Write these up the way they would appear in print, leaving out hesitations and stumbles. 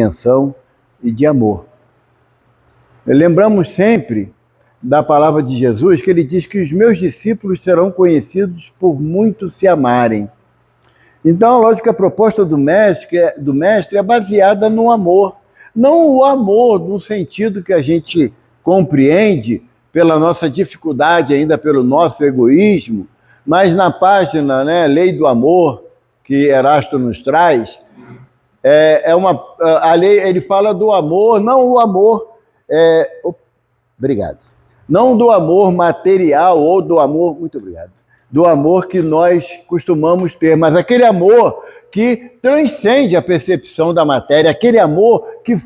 compreensão e de amor. Lembramos sempre da palavra de Jesus, que ele diz que os meus discípulos serão conhecidos por muito se amarem. Então, lógico que a proposta do mestre é baseada no amor. Não o amor no sentido que a gente compreende pela nossa dificuldade, ainda pelo nosso egoísmo, mas na página, Lei do Amor, que Erasto nos traz, a lei, ele fala do amor, não o amor, obrigado, não do amor material ou do amor, muito obrigado, do amor que nós costumamos ter, mas aquele amor que transcende a percepção da matéria, aquele amor que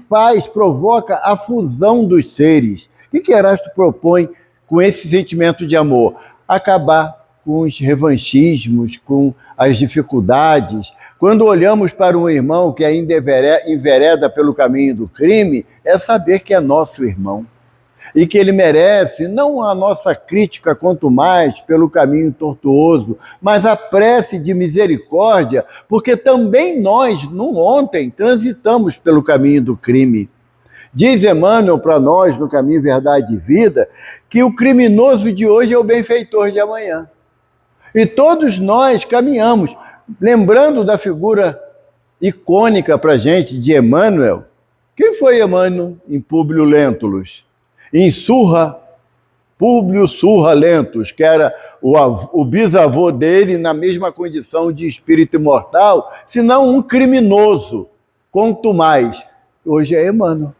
provoca a fusão dos seres. O que Erasto propõe com esse sentimento de amor? Acabar com os revanchismos, com as dificuldades. Quando olhamos para um irmão que ainda envereda pelo caminho do crime, é saber que é nosso irmão e que ele merece não a nossa crítica, quanto mais pelo caminho tortuoso, mas a prece de misericórdia, porque também nós, ontem, transitamos pelo caminho do crime. Diz Emmanuel para nós, no Caminho, Verdade e Vida, que o criminoso de hoje é o benfeitor de amanhã. E todos nós caminhamos, lembrando da figura icônica para a gente de Emmanuel. Quem foi Emmanuel em Públio Lentulus? Em Públio Surra Lentulus, que era o bisavô dele na mesma condição de espírito imortal, senão um criminoso, quanto mais. Hoje é Emmanuel.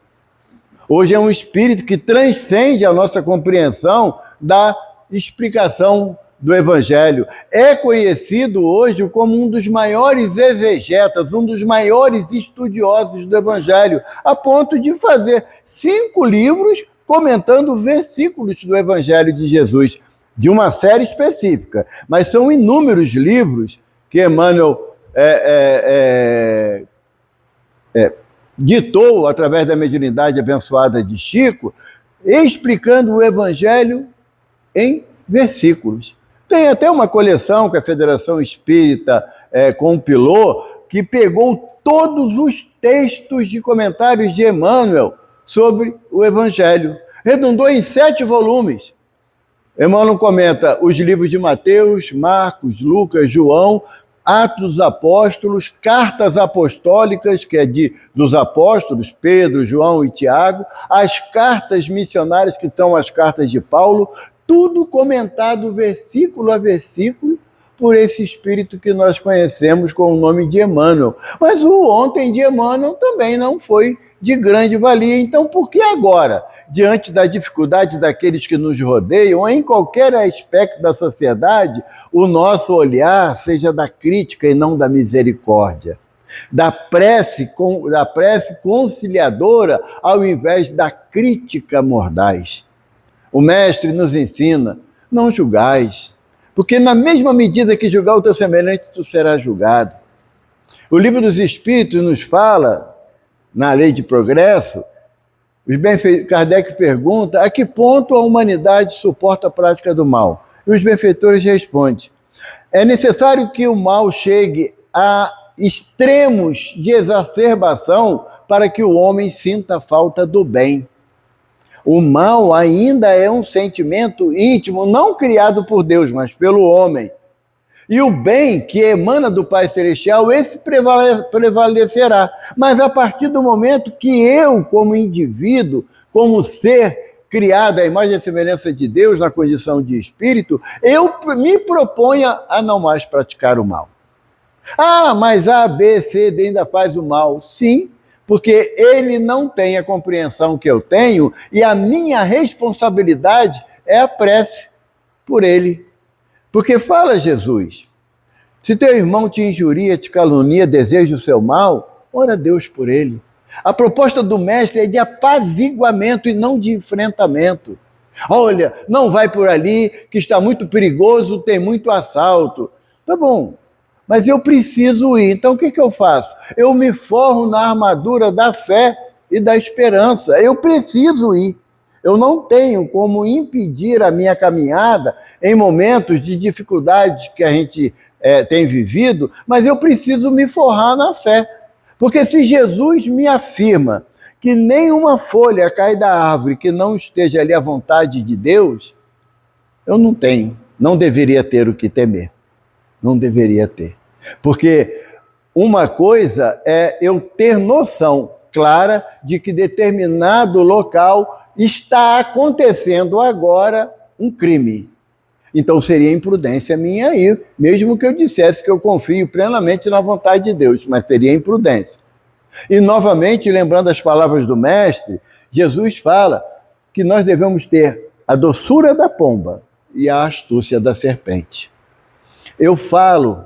Hoje é um espírito que transcende a nossa compreensão da explicação do Evangelho. É conhecido hoje como um dos maiores exegetas, um dos maiores estudiosos do Evangelho, a ponto de fazer 5 livros comentando versículos do Evangelho de Jesus, de uma série específica. Mas são inúmeros livros que Emmanuel ditou, através da mediunidade abençoada de Chico, explicando o Evangelho em versículos. Tem até uma coleção que a Federação Espírita compilou, que pegou todos os textos de comentários de Emmanuel sobre o Evangelho. Redundou em 7 volumes. Emmanuel comenta os livros de Mateus, Marcos, Lucas, João, Atos dos Apóstolos, Cartas Apostólicas, que é dos apóstolos, Pedro, João e Tiago, as cartas missionárias, que são as cartas de Paulo, tudo comentado versículo a versículo por esse espírito que nós conhecemos com o nome de Emmanuel. Mas o ontem de Emmanuel também não foi de grande valia. Então, por que agora, diante da dificuldade daqueles que nos rodeiam, ou em qualquer aspecto da sociedade, o nosso olhar seja da crítica e não da misericórdia, da prece conciliadora ao invés da crítica mordaz? O mestre nos ensina: não julgais, porque na mesma medida que julgar o teu semelhante, tu serás julgado. O Livro dos Espíritos nos fala, na Lei de Progresso, Kardec pergunta a que ponto a humanidade suporta a prática do mal. E os benfeitores respondem: é necessário que o mal chegue a extremos de exacerbação para que o homem sinta a falta do bem. O mal ainda é um sentimento íntimo, não criado por Deus, mas pelo homem. E o bem que emana do Pai Celestial, esse prevalecerá. Mas a partir do momento que eu, como indivíduo, como ser criado à imagem e semelhança de Deus, na condição de espírito, eu me proponho a não mais praticar o mal. Ah, mas A, B, C, D ainda faz o mal. Sim, porque ele não tem a compreensão que eu tenho e a minha responsabilidade é a prece por ele. Porque fala Jesus: se teu irmão te injuria, te calunia, deseja o seu mal, ora a Deus por ele. A proposta do mestre é de apaziguamento e não de enfrentamento. Olha, não vai por ali, que está muito perigoso, tem muito assalto. Tá bom, mas eu preciso ir. Então o que eu faço? Eu me forro na armadura da fé e da esperança. Eu preciso ir. Eu não tenho como impedir a minha caminhada em momentos de dificuldade que a gente tem vivido, mas eu preciso me forrar na fé. Porque se Jesus me afirma que nenhuma folha cai da árvore que não esteja ali à vontade de Deus, eu não deveria ter o que temer. Não deveria ter. Porque uma coisa é eu ter noção clara de que determinado local está acontecendo agora um crime. Então seria imprudência minha ir, mesmo que eu dissesse que eu confio plenamente na vontade de Deus, mas seria imprudência. E novamente, lembrando as palavras do mestre, Jesus fala que nós devemos ter a doçura da pomba e a astúcia da serpente. Eu falo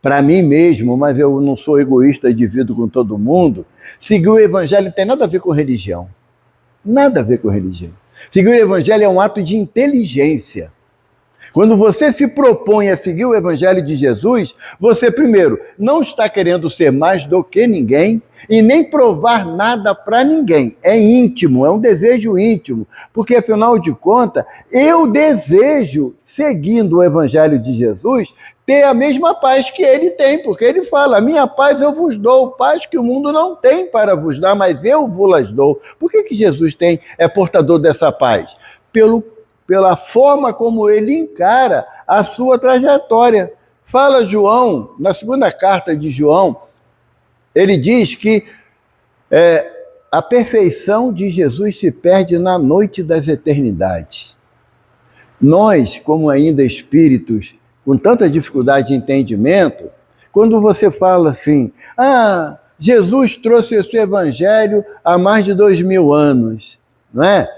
para mim mesmo, mas eu não sou egoísta e divido com todo mundo, seguir o evangelho não tem nada a ver com religião. Nada a ver com religião. Seguir o evangelho é um ato de inteligência. Quando você se propõe a seguir o evangelho de Jesus, você, primeiro, não está querendo ser mais do que ninguém e nem provar nada para ninguém. É íntimo, é um desejo íntimo. Porque, afinal de contas, eu desejo, seguindo o evangelho de Jesus, ter a mesma paz que ele tem. Porque ele fala, a minha paz eu vos dou, paz que o mundo não tem para vos dar, mas eu vos dou. Por que Jesus é portador dessa paz? Pela forma como ele encara a sua trajetória. Fala João, na segunda carta de João, ele diz que a perfeição de Jesus se perde na noite das eternidades. Nós, como ainda espíritos com tanta dificuldade de entendimento, quando você fala assim, Jesus trouxe esse evangelho há mais de 2000 anos, não é?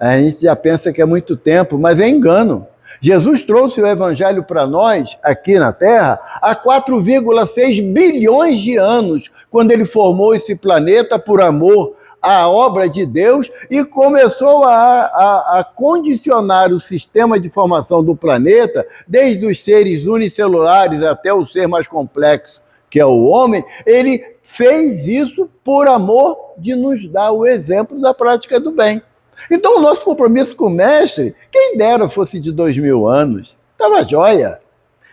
A gente já pensa que é muito tempo, mas é engano. Jesus trouxe o evangelho para nós, aqui na Terra, há 4,6 bilhões de anos, quando ele formou esse planeta por amor à obra de Deus e começou a condicionar o sistema de formação do planeta, desde os seres unicelulares até o ser mais complexo, que é o homem. Ele fez isso por amor de nos dar o exemplo da prática do bem. Então, o nosso compromisso com o mestre, quem dera fosse de 2000 anos, estava jóia.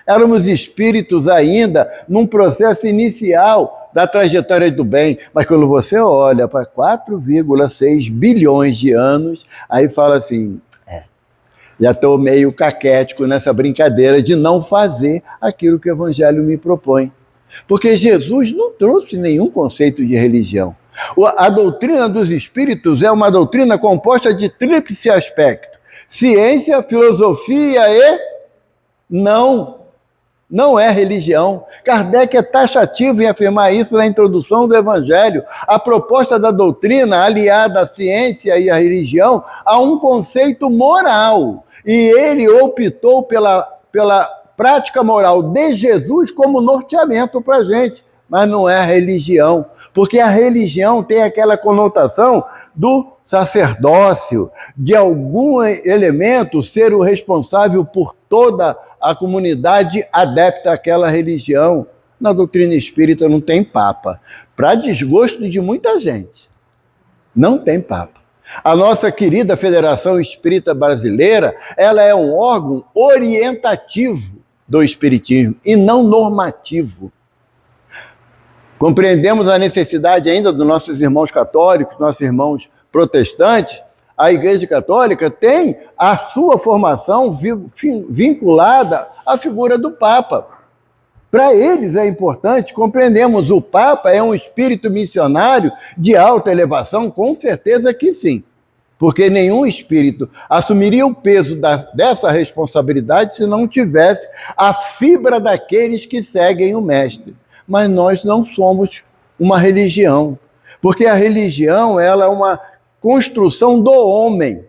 Éramos espíritos ainda num processo inicial da trajetória do bem, mas quando você olha para 4,6 bilhões de anos, aí fala assim, já estou meio caquético nessa brincadeira de não fazer aquilo que o evangelho me propõe. Porque Jesus não trouxe nenhum conceito de religião. A doutrina dos espíritos é uma doutrina composta de tríplice aspecto: ciência, filosofia e não é religião. Kardec é taxativo em afirmar isso na introdução do Evangelho. A proposta da doutrina, aliada à ciência e à religião, há um conceito moral. E ele optou pela prática moral de Jesus como norteamento para a gente. Mas não é a religião. Porque a religião tem aquela conotação do sacerdócio, de algum elemento ser o responsável por toda a comunidade adepta àquela religião. Na doutrina espírita não tem papa, para desgosto de muita gente. Não tem papa. A nossa querida Federação Espírita Brasileira, ela é um órgão orientativo do espiritismo e não normativo. Compreendemos a necessidade ainda dos nossos irmãos católicos, nossos irmãos protestantes. A Igreja Católica tem a sua formação vinculada à figura do Papa. Para eles é importante, compreendemos, o Papa é um espírito missionário de alta elevação, com certeza que sim. Porque nenhum espírito assumiria o peso dessa responsabilidade se não tivesse a fibra daqueles que seguem o Mestre. Mas nós não somos uma religião, porque a religião ela é uma construção do homem.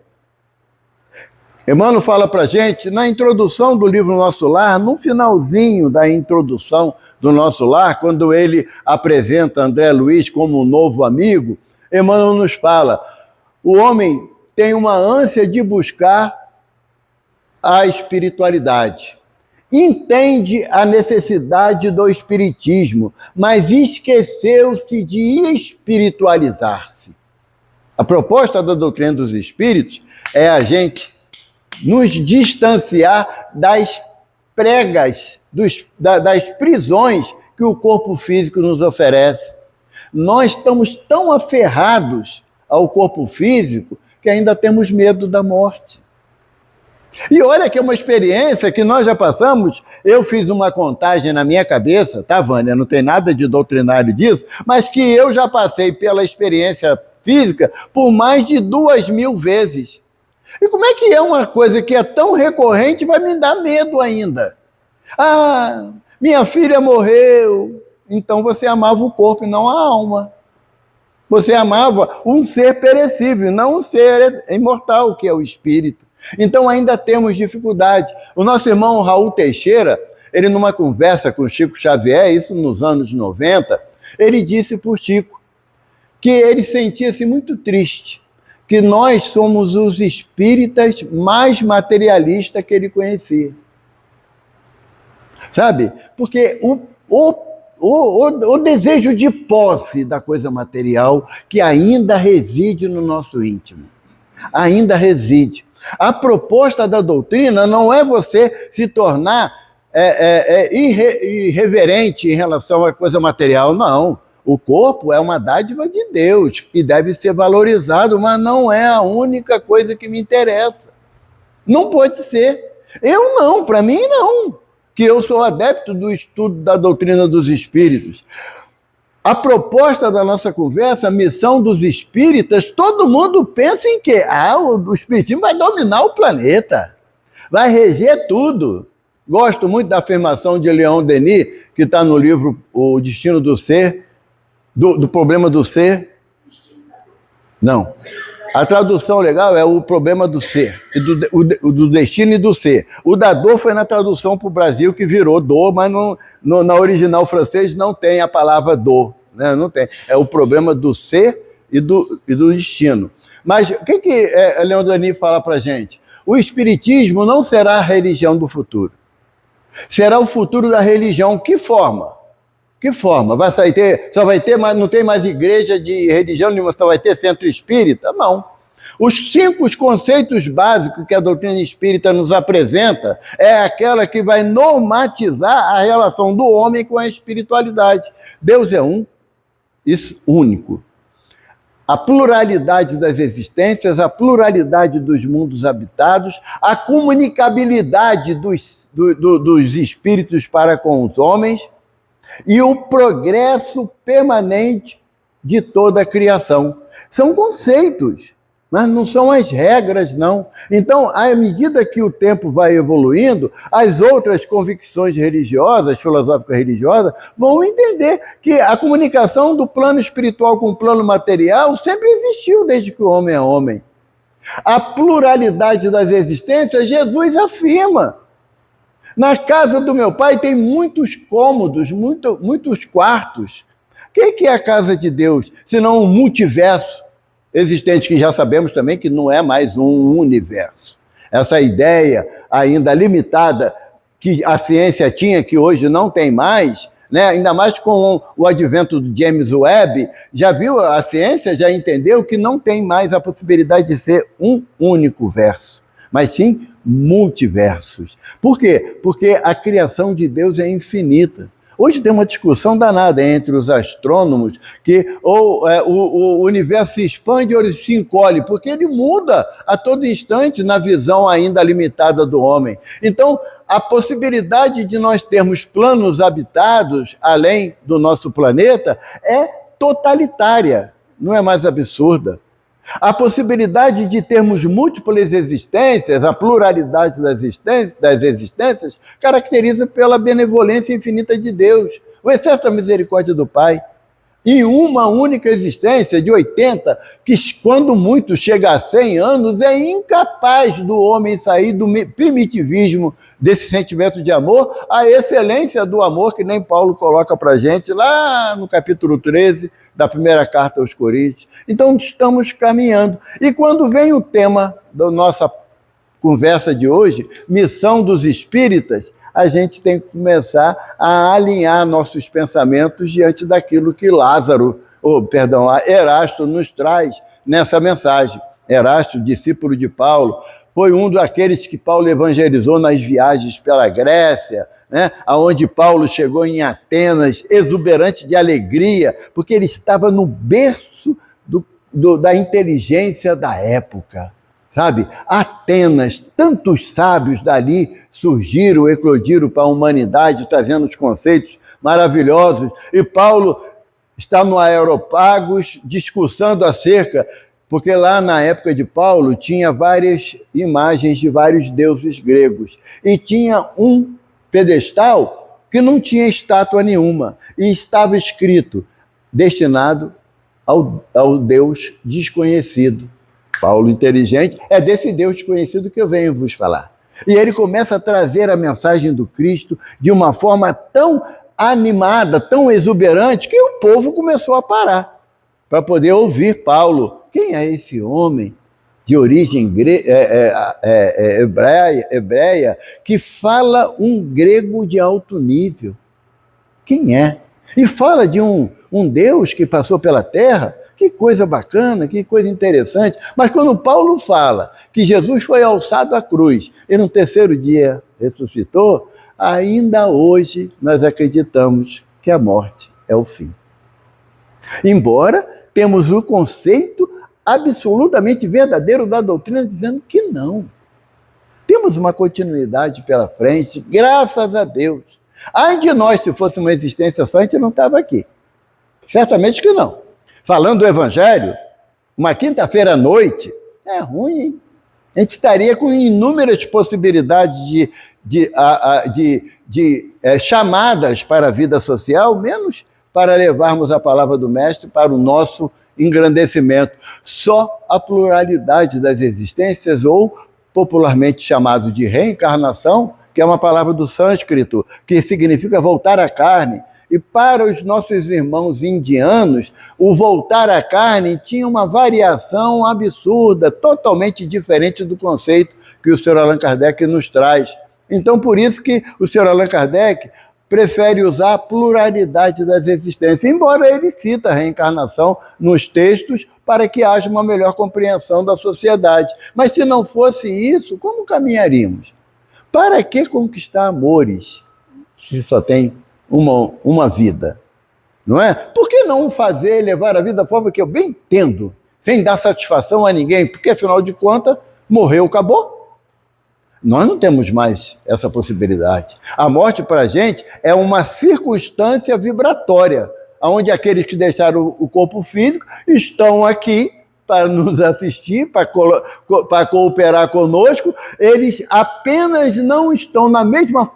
Emmanuel fala para a gente, na introdução do livro Nosso Lar, no finalzinho da introdução do Nosso Lar, quando ele apresenta André Luiz como um novo amigo, Emmanuel nos fala, o homem tem uma ânsia de buscar a espiritualidade. Entende a necessidade do espiritismo, mas esqueceu-se de espiritualizar-se. A proposta da doutrina dos espíritos é a gente nos distanciar das pregas, das prisões que o corpo físico nos oferece. Nós estamos tão aferrados ao corpo físico que ainda temos medo da morte. E olha que é uma experiência que nós já passamos. Eu fiz uma contagem na minha cabeça, tá, Vânia? Não tem nada de doutrinário disso, mas que eu já passei pela experiência física por mais de 2.000 vezes. E como é que é uma coisa que é tão recorrente vai me dar medo ainda? Ah, minha filha morreu. Então você amava o corpo e não a alma. Você amava um ser perecível, não um ser imortal, que é o espírito. Então ainda temos dificuldade. O nosso irmão Raul Teixeira, ele numa conversa com o Chico Xavier, isso nos anos 90, ele disse para o Chico que ele sentia-se muito triste, que nós somos os espíritas mais materialistas que ele conhecia. Sabe? Porque o desejo de posse da coisa material que ainda reside no nosso íntimo. Ainda reside. A proposta da doutrina não é você se tornar irreverente em relação à coisa material, não. O corpo é uma dádiva de Deus e deve ser valorizado, mas não é a única coisa que me interessa. Não pode ser. Eu não, para mim não, que eu sou adepto do estudo da doutrina dos espíritos. A proposta da nossa conversa, a missão dos espíritas, todo mundo pensa em quê? O espiritismo vai dominar o planeta, vai reger tudo. Gosto muito da afirmação de Leon Denis, que está no livro O Destino do Ser, do problema do ser. Não. A tradução legal é o problema do ser, do destino e do ser. O da dor foi na tradução para o Brasil que virou dor, mas na original francês não tem a palavra dor, né? Não tem. É o problema do ser e do destino. Mas o que Leon Denis fala para a gente? O espiritismo não será a religião do futuro. Será o futuro da religião. Que forma? Que forma? Só vai ter, mas não tem mais igreja de religião nenhuma, só vai ter centro espírita? Não. Os 5 conceitos básicos que a doutrina espírita nos apresenta é aquela que vai normatizar a relação do homem com a espiritualidade. Deus é um, isso único. A pluralidade das existências, a pluralidade dos mundos habitados, a comunicabilidade dos espíritos para com os homens, e o progresso permanente de toda a criação. São conceitos, mas não são as regras, não. Então, à medida que o tempo vai evoluindo, as outras convicções religiosas, filosóficas religiosas, vão entender que a comunicação do plano espiritual com o plano material sempre existiu desde que o homem é homem. A pluralidade das existências, Jesus afirma. Na casa do meu pai tem muitos cômodos, muitos quartos. O que é a casa de Deus, senão um multiverso existente, que já sabemos também que não é mais um universo. Essa ideia ainda limitada que a ciência tinha, que hoje não tem mais, né? Ainda mais com o advento do James Webb, já viu, a ciência já entendeu que não tem mais a possibilidade de ser um único verso, mas sim multiversos. Por quê? Porque a criação de Deus é infinita. Hoje tem uma discussão danada entre os astrônomos que o universo se expande ou ele se encolhe, porque ele muda a todo instante na visão ainda limitada do homem. Então, a possibilidade de nós termos planos habitados além do nosso planeta é totalitária, não é mais absurda. A possibilidade de termos múltiplas existências, a pluralidade das existências, caracteriza pela benevolência infinita de Deus, o excesso da misericórdia do Pai. Em uma única existência de 80, que quando muito chega a 100 anos, é incapaz do homem sair do primitivismo desse sentimento de amor, à excelência do amor que nem Paulo coloca para a gente lá no capítulo 13 da primeira carta aos Coríntios. Então, estamos caminhando. E quando vem o tema da nossa conversa de hoje, missão dos espíritas, a gente tem que começar a alinhar nossos pensamentos diante daquilo que Erasto nos traz nessa mensagem. Erasto, discípulo de Paulo, foi um daqueles que Paulo evangelizou nas viagens pela Grécia, né? Aonde Paulo chegou em Atenas, exuberante de alegria, porque ele estava no berço da inteligência da época, sabe? Atenas, tantos sábios dali surgiram, eclodiram para a humanidade, trazendo os conceitos maravilhosos, e Paulo está no Areópago discursando acerca, porque lá na época de Paulo tinha várias imagens de vários deuses gregos, e tinha um pedestal que não tinha estátua nenhuma, e estava escrito, destinado ao Deus desconhecido. Paulo, inteligente, é desse Deus desconhecido que eu venho vos falar. E ele começa a trazer a mensagem do Cristo de uma forma tão animada, tão exuberante, que o povo começou a parar para poder ouvir Paulo. Quem é esse homem de origem hebreia que fala um grego de alto nível? Quem é? E fala de um Deus que passou pela terra. Que coisa bacana, que coisa interessante. Mas quando Paulo fala que Jesus foi alçado à cruz e no terceiro dia ressuscitou, ainda hoje nós acreditamos que a morte é o fim. Embora temos o conceito absolutamente verdadeiro da doutrina dizendo que não. Temos uma continuidade pela frente, graças a Deus. Ai de nós, se fosse uma existência só, a gente não estava aqui. Certamente que não. Falando do Evangelho, uma quinta-feira à noite, é ruim, hein? A gente estaria com inúmeras possibilidades de chamadas para a vida social, menos para levarmos a palavra do Mestre para o nosso engrandecimento. Só a pluralidade das existências, ou popularmente chamado de reencarnação, que é uma palavra do sânscrito, que significa voltar à carne. E para os nossos irmãos indianos, o voltar à carne tinha uma variação absurda, totalmente diferente do conceito que o Sr. Allan Kardec nos traz. Então, por isso que o Sr. Allan Kardec prefere usar a pluralidade das existências, embora ele cita a reencarnação nos textos para que haja uma melhor compreensão da sociedade. Mas se não fosse isso, como caminharíamos? Para que conquistar amores se só tem uma vida, não é? Por que não fazer, levar a vida da forma que eu bem entendo, sem dar satisfação a ninguém? Porque, afinal de contas, morreu, acabou. Nós não temos mais essa possibilidade. A morte, para a gente, é uma circunstância vibratória, onde aqueles que deixaram o corpo físico estão aqui para nos assistir, para cooperar conosco, eles apenas não estão na mesma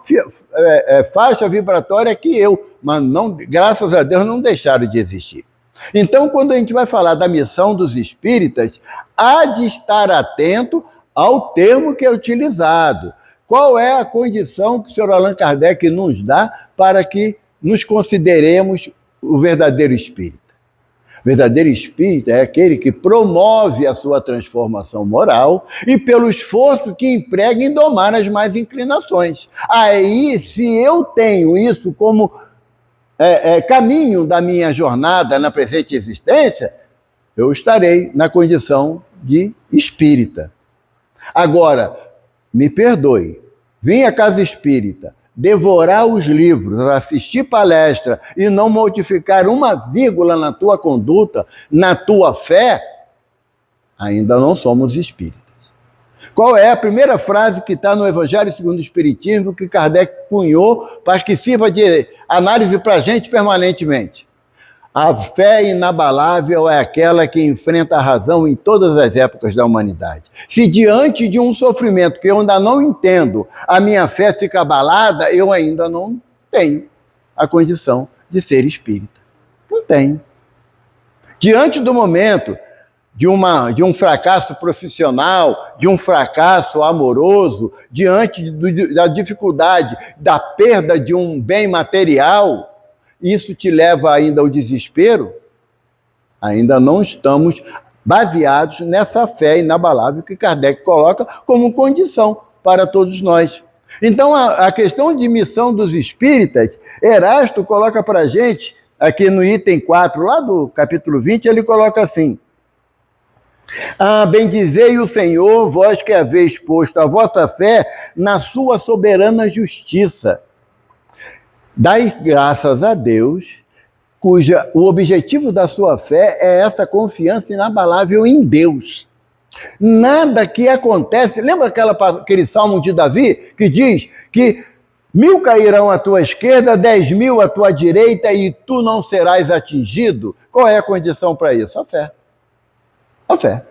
faixa vibratória que eu, mas não, graças a Deus não deixaram de existir. Então, quando a gente vai falar da missão dos espíritas, há de estar atento ao termo que é utilizado. Qual é a condição que o Sr. Allan Kardec nos dá para que nos consideremos o verdadeiro espírita? O verdadeiro espírita é aquele que promove a sua transformação moral e pelo esforço que emprega em domar as más inclinações. Aí, se eu tenho isso como caminho da minha jornada na presente existência, eu estarei na condição de espírita. Agora, me perdoe, vim à casa espírita, devorar os livros, assistir palestra e não modificar uma vírgula na tua conduta, na tua fé, ainda não somos espíritas. Qual é a primeira frase que está no Evangelho segundo o Espiritismo que Kardec cunhou para que sirva de análise para a gente permanentemente? A fé inabalável é aquela que enfrenta a razão em todas as épocas da humanidade. Se diante de um sofrimento que eu ainda não entendo, a minha fé fica abalada, eu ainda não tenho a condição de ser espírita. Não tenho. Diante do momento de um fracasso profissional, de um fracasso amoroso, diante da dificuldade, da perda de um bem material, isso te leva ainda ao desespero? Ainda não estamos baseados nessa fé inabalável que Kardec coloca como condição para todos nós. Então, a questão de missão dos espíritas, Erasto coloca para a gente, aqui no item 4, lá do capítulo 20, ele coloca assim: bendizei o Senhor, vós que haveis posto a vossa fé na sua soberana justiça. Dai graças a Deus, o objetivo da sua fé é essa confiança inabalável em Deus. Nada que acontece... Lembra aquele salmo de Davi que diz que 1000 cairão à tua esquerda, 10.000 à tua direita e tu não serás atingido? Qual é a condição para isso? A fé. A fé.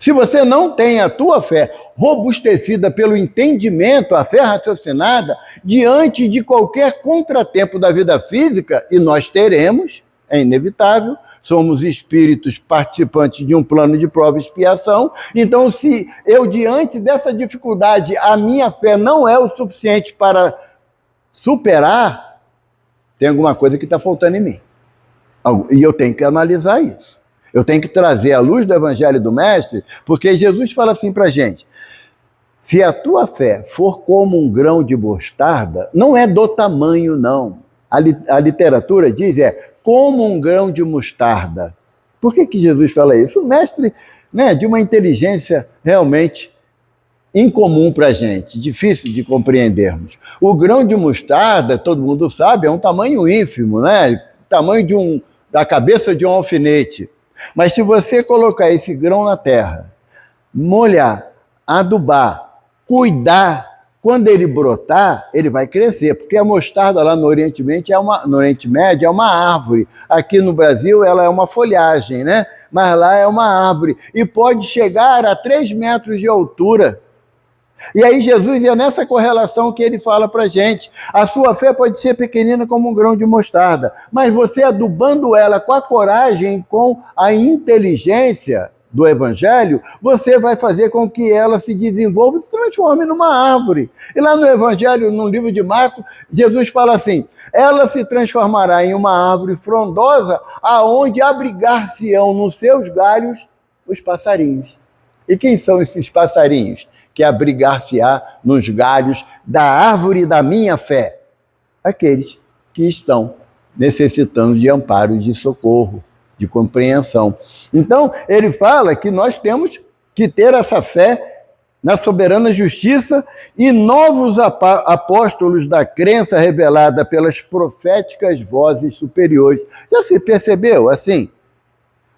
Se você não tem a tua fé robustecida pelo entendimento, a fé raciocinada, diante de qualquer contratempo da vida física, e nós teremos, é inevitável, somos espíritos participantes de um plano de prova e expiação, então se eu, diante dessa dificuldade, a minha fé não é o suficiente para superar, tem alguma coisa que está faltando em mim. E eu tenho que analisar isso. Eu tenho que trazer a luz do Evangelho do Mestre, porque Jesus fala assim para a gente: se a tua fé for como um grão de mostarda, não é do tamanho, não. A literatura diz como um grão de mostarda. Por que Jesus fala isso? O Mestre, né, de uma inteligência realmente incomum para a gente, difícil de compreendermos. O grão de mostarda, todo mundo sabe, é um tamanho ínfimo, né? Tamanho da cabeça de um alfinete. Mas se você colocar esse grão na terra, molhar, adubar, cuidar, quando ele brotar, ele vai crescer, porque a mostarda lá no Oriente Médio é uma árvore. Aqui no Brasil ela é uma folhagem, né? Mas lá é uma árvore e pode chegar a 3 metros de altura. E aí Jesus é nessa correlação que ele fala para a gente. A sua fé pode ser pequenina como um grão de mostarda, mas você adubando ela com a coragem, com a inteligência do Evangelho, você vai fazer com que ela se desenvolva e se transforme numa árvore. E lá no Evangelho, no livro de Marcos, Jesus fala assim: ela se transformará em uma árvore frondosa, aonde abrigar-se-ão nos seus galhos os passarinhos. E quem são esses passarinhos que abrigar-se-á nos galhos da árvore da minha fé? Aqueles que estão necessitando de amparo, de socorro, de compreensão. Então, ele fala que nós temos que ter essa fé na soberana justiça e novos apóstolos da crença revelada pelas proféticas vozes superiores. Já se percebeu assim?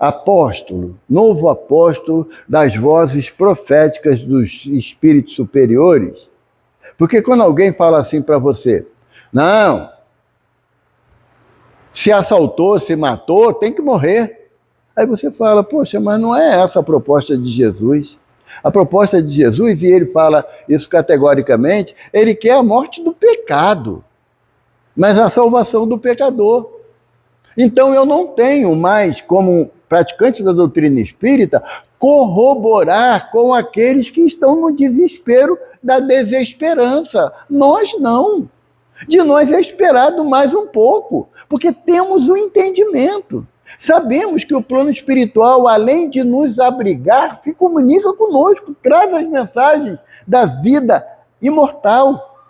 Apóstolo, novo apóstolo das vozes proféticas dos espíritos superiores. Porque quando alguém fala assim para você: não, se assaltou, se matou, tem que morrer. Aí você fala: poxa, mas não é essa a proposta de Jesus. A proposta de Jesus, e ele fala isso categoricamente, ele quer a morte do pecado, mas a salvação do pecador. Então eu não tenho mais, como praticante da doutrina espírita, corroborar com aqueles que estão no desespero da desesperança. Nós não. De nós é esperado mais um pouco, porque temos o entendimento. Sabemos que o plano espiritual, além de nos abrigar, se comunica conosco, traz as mensagens da vida imortal.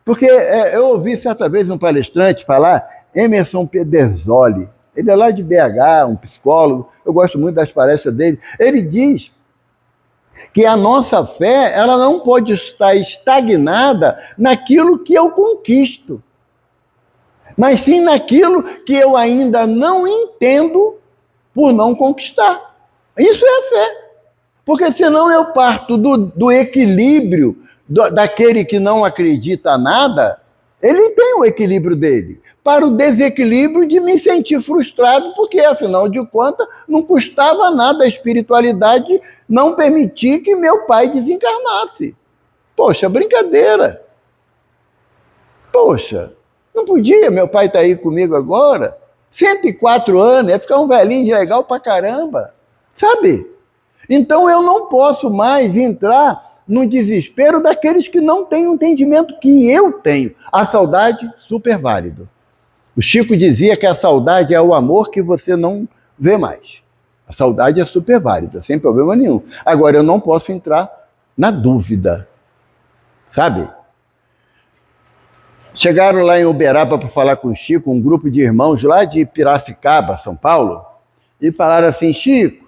Porque eu ouvi certa vez um palestrante falar, Emerson Pederzoli, ele é lá de BH, um psicólogo, eu gosto muito das palestras dele. Ele diz que a nossa fé, ela não pode estar estagnada naquilo que eu conquisto, mas sim naquilo que eu ainda não entendo por não conquistar. Isso é a fé. Porque senão eu parto do equilíbrio daquele que não acredita a nada, ele tem o equilíbrio dele, para o desequilíbrio de me sentir frustrado, porque, afinal de contas, não custava nada a espiritualidade não permitir que meu pai desencarnasse. Poxa, brincadeira. Poxa, não podia meu pai estar aí comigo agora? 104 anos, ia ficar um velhinho legal pra caramba, sabe? Então eu não posso mais entrar no desespero daqueles que não têm o entendimento que eu tenho. A saudade, super válido. O Chico dizia que a saudade é o amor que você não vê mais. A saudade é super válida, sem problema nenhum. Agora, eu não posso entrar na dúvida, sabe? Chegaram lá em Uberaba para falar com o Chico, um grupo de irmãos lá de Piracicaba, São Paulo, e falaram assim: Chico,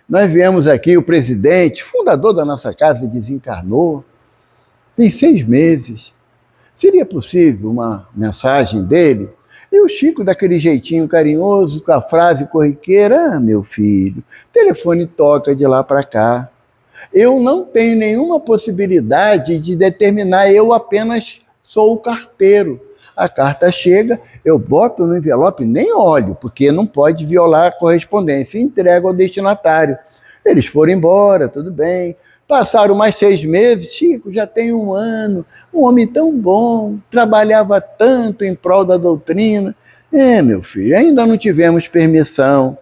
nós viemos aqui, o presidente, fundador da nossa casa, desencarnou, tem 6 meses. Seria possível uma mensagem dele? E o Chico, daquele jeitinho carinhoso, com a frase corriqueira: ah, meu filho, o telefone toca de lá para cá. Eu não tenho nenhuma possibilidade de determinar, eu apenas sou o carteiro. A carta chega, eu boto no envelope, nem olho, porque não pode violar a correspondência, e entrego ao destinatário. Eles foram embora, tudo bem. Passaram mais 6 meses, Chico, já tem 1 ano, um homem tão bom, trabalhava tanto em prol da doutrina. Meu filho, ainda não tivemos permissão.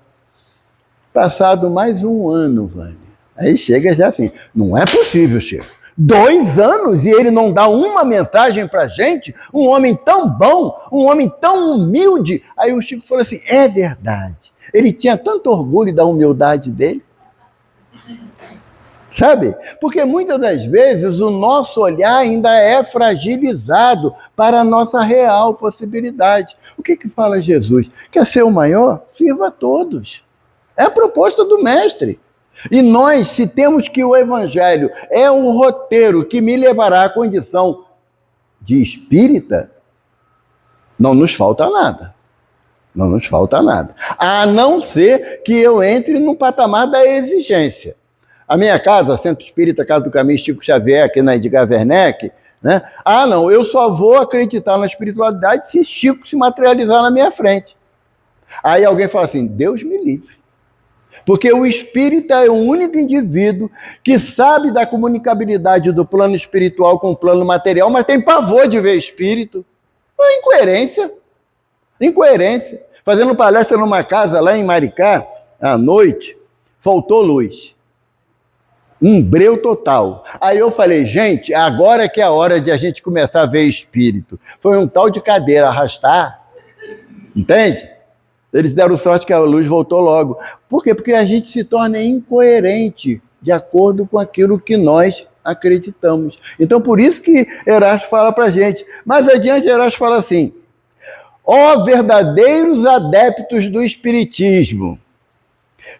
Passado mais 1 ano, Vânia. Aí chega já assim, não é possível, Chico. 2 anos e ele não dá uma mensagem pra gente? Um homem tão bom, um homem tão humilde. Aí o Chico falou assim, é verdade. Ele tinha tanto orgulho da humildade dele. Sabe? Porque muitas das vezes o nosso olhar ainda é fragilizado para a nossa real possibilidade. O que fala Jesus? Quer ser o maior? Sirva a todos. É a proposta do mestre. E nós, se temos que o evangelho é um roteiro que me levará à condição de espírita, não nos falta nada. Não nos falta nada. A não ser que eu entre no patamar da exigência. A minha casa, Centro Espírita Casa do Caminho Chico Xavier, aqui na Edgar Werneck, né? Ah, não, eu só vou acreditar na espiritualidade se Chico se materializar na minha frente. Aí alguém fala assim, Deus me livre. Porque o espírita é o único indivíduo que sabe da comunicabilidade do plano espiritual com o plano material, mas tem pavor de ver espírito. É incoerência. Incoerência. Fazendo palestra numa casa lá em Maricá, à noite, faltou luz. Um breu total. Aí eu falei, gente, agora que é a hora de a gente começar a ver espírito. Foi um tal de cadeira arrastar, entende? Eles deram sorte que a luz voltou logo. Por quê? Porque a gente se torna incoerente de acordo com aquilo que nós acreditamos. Então, por isso que Erasto fala para a gente. Mais adiante, Erasto fala assim, ó verdadeiros adeptos do Espiritismo,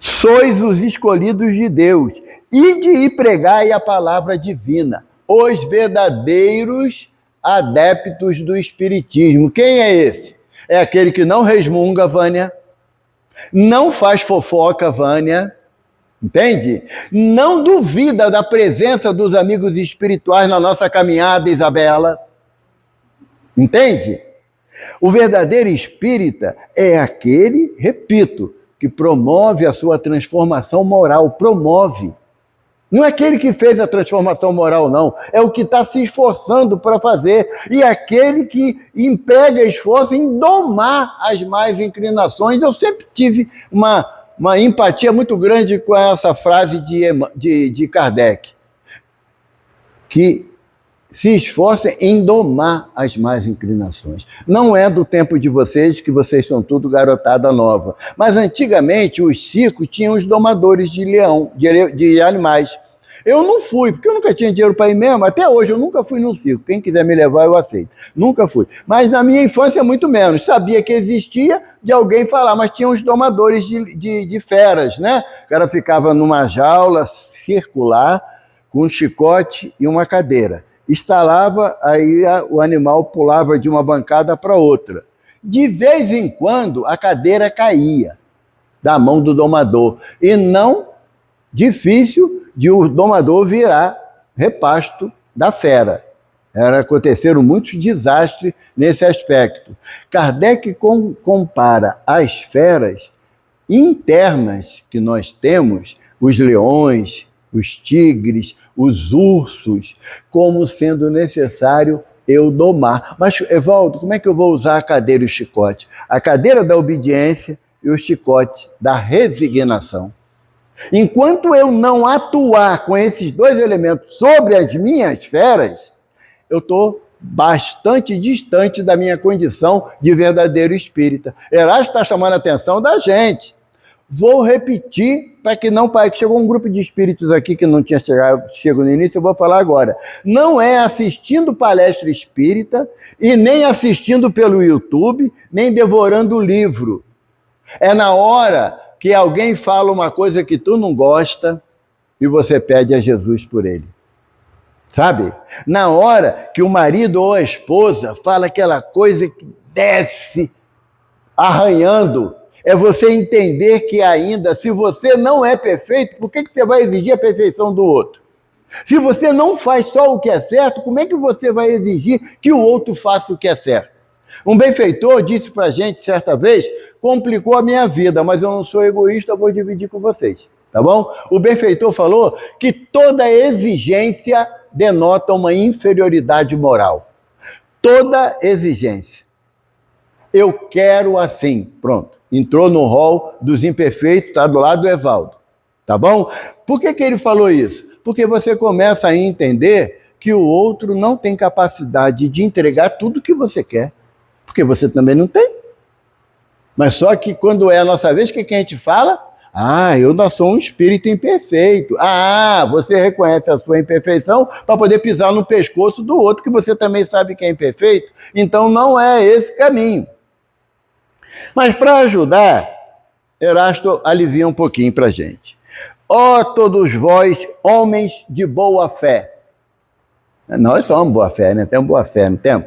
sois os escolhidos de Deus, ide e pregai a palavra divina. Os verdadeiros adeptos do Espiritismo. Quem é esse? É aquele que não resmunga, Vânia, não faz fofoca, Vânia, entende? Não duvida da presença dos amigos espirituais na nossa caminhada, Isabela. Entende? O verdadeiro espírita é aquele, repito, que promove a sua transformação moral, promove. Não é aquele que fez a transformação moral, não. É o que está se esforçando para fazer. E aquele que emprega esforço em domar as más inclinações. Eu sempre tive uma empatia muito grande com essa frase de Kardec, que se esforcem em domar as más inclinações. Não é do tempo de vocês, que vocês são tudo garotada nova. Mas antigamente os circos tinham os domadores de leão, de animais. Eu não fui, porque eu nunca tinha dinheiro para ir mesmo. Até hoje eu nunca fui num circo. Quem quiser me levar, eu aceito. Nunca fui. Mas na minha infância, muito menos. Sabia que existia de alguém falar, mas tinha os domadores de feras, né? O cara ficava numa jaula circular, com um chicote e uma cadeira. Instalava, aí o animal pulava de uma bancada para outra. De vez em quando, a cadeira caía da mão do domador. E não difícil de o domador virar repasto da fera. Aconteceram muitos desastres nesse aspecto. Kardec compara as feras internas que nós temos, os leões, os tigres, os ursos, como sendo necessário eu domar. Mas, Evaldo, como é que eu vou usar a cadeira e o chicote? A cadeira da obediência e o chicote da resignação. Enquanto eu não atuar com esses 2 elementos sobre as minhas feras, eu estou bastante distante da minha condição de verdadeiro espírita. Erasto está chamando a atenção da gente. Vou repetir para que não pare. Chegou um grupo de espíritos aqui que não tinha chegado no início, eu vou falar agora. Não é assistindo palestra espírita e nem assistindo pelo YouTube, nem devorando o livro. É na hora que alguém fala uma coisa que tu não gosta e você pede a Jesus por ele. sabe? Na hora que o marido ou a esposa fala aquela coisa que desce arranhando, é você entender que ainda, se você não é perfeito, por que você vai exigir a perfeição do outro? Se você não faz só o que é certo, como é que você vai exigir que o outro faça o que é certo? Um benfeitor disse pra gente certa vez, complicou a minha vida, mas eu não sou egoísta, eu vou dividir com vocês, tá bom? O benfeitor falou que toda exigência denota uma inferioridade moral. Toda exigência. Eu quero assim, pronto. Entrou no rol dos imperfeitos, está do lado do Evaldo, tá bom? Por que ele falou isso? Porque você começa a entender que o outro não tem capacidade de entregar tudo que você quer, porque você também não tem. Mas só que quando é a nossa vez, o que a gente fala? Ah, eu não sou um espírito imperfeito. Ah, você reconhece a sua imperfeição para poder pisar no pescoço do outro, que você também sabe que é imperfeito. Então não é esse caminho. Mas para ajudar, Erasto alivia um pouquinho para a gente. Ó todos vós, homens de boa fé. Nós somos boa fé, né? Temos boa fé, não temos?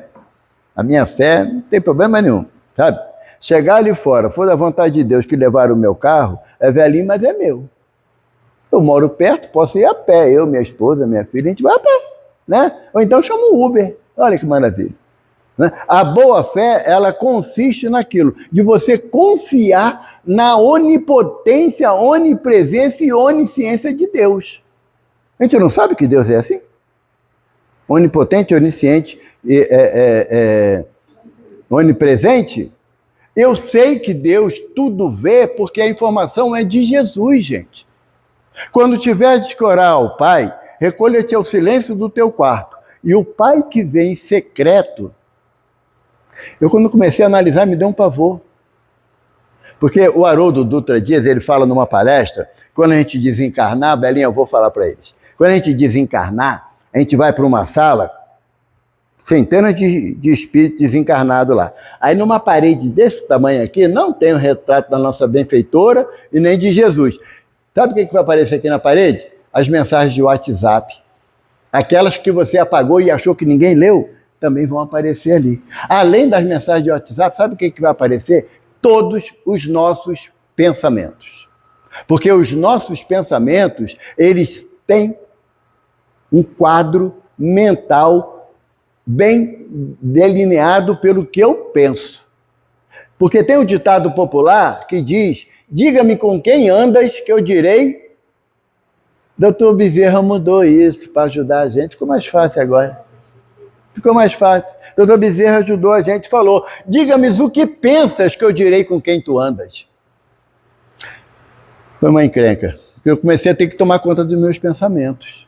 A minha fé não tem problema nenhum, sabe? Chegar ali fora, for da vontade de Deus que levar o meu carro, é velhinho, mas é meu. Eu moro perto, posso ir a pé. Eu, minha esposa, minha filha, a gente vai a pé, né? Ou então chama um Uber. Olha que maravilha. Né? A boa-fé, ela consiste naquilo, de você confiar na onipotência, onipresença e onisciência de Deus. A gente não sabe que Deus é assim? Onipotente, onisciente, onipresente. Eu sei que Deus tudo vê porque a informação é de Jesus, gente. Quando tiver de orar ao Pai, recolha-te ao silêncio do teu quarto. E o Pai que vem em secreto, eu quando comecei a analisar me deu um pavor. Porque o Haroldo Dutra Dias, ele fala numa palestra, quando a gente desencarnar, Belinha, eu vou falar para eles, quando a gente desencarnar, a gente vai para uma sala, centenas de espíritos desencarnados lá. Aí numa parede desse tamanho aqui, não tem o retrato da nossa benfeitora e nem de Jesus. Sabe o que vai aparecer aqui na parede? As mensagens de WhatsApp. Aquelas que você apagou e achou que ninguém leu, também vão aparecer ali. Além das mensagens de WhatsApp, sabe o que vai aparecer? Todos os nossos pensamentos. Porque os nossos pensamentos, eles têm um quadro mental bem delineado pelo que eu penso. Porque tem um ditado popular que diz, diga-me com quem andas que eu direi. Doutor Bezerra mudou isso para ajudar a gente, ficou mais fácil agora. Ficou mais fácil. Doutor Bezerra ajudou a gente, falou, diga-me o que pensas que eu direi com quem tu andas. Foi uma encrenca. Eu comecei a ter que tomar conta dos meus pensamentos.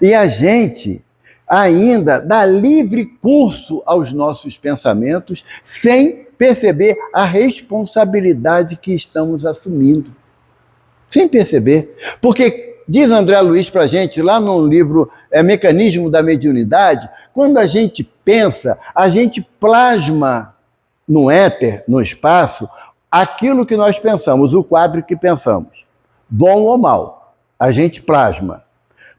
E a gente ainda dá livre curso aos nossos pensamentos sem perceber a responsabilidade que estamos assumindo. Sem perceber. Porque diz André Luiz para a gente, lá no livro Mecanismo da Mediunidade, quando a gente pensa, a gente plasma no éter, no espaço, aquilo que nós pensamos, o quadro que pensamos. Bom ou mal, a gente plasma.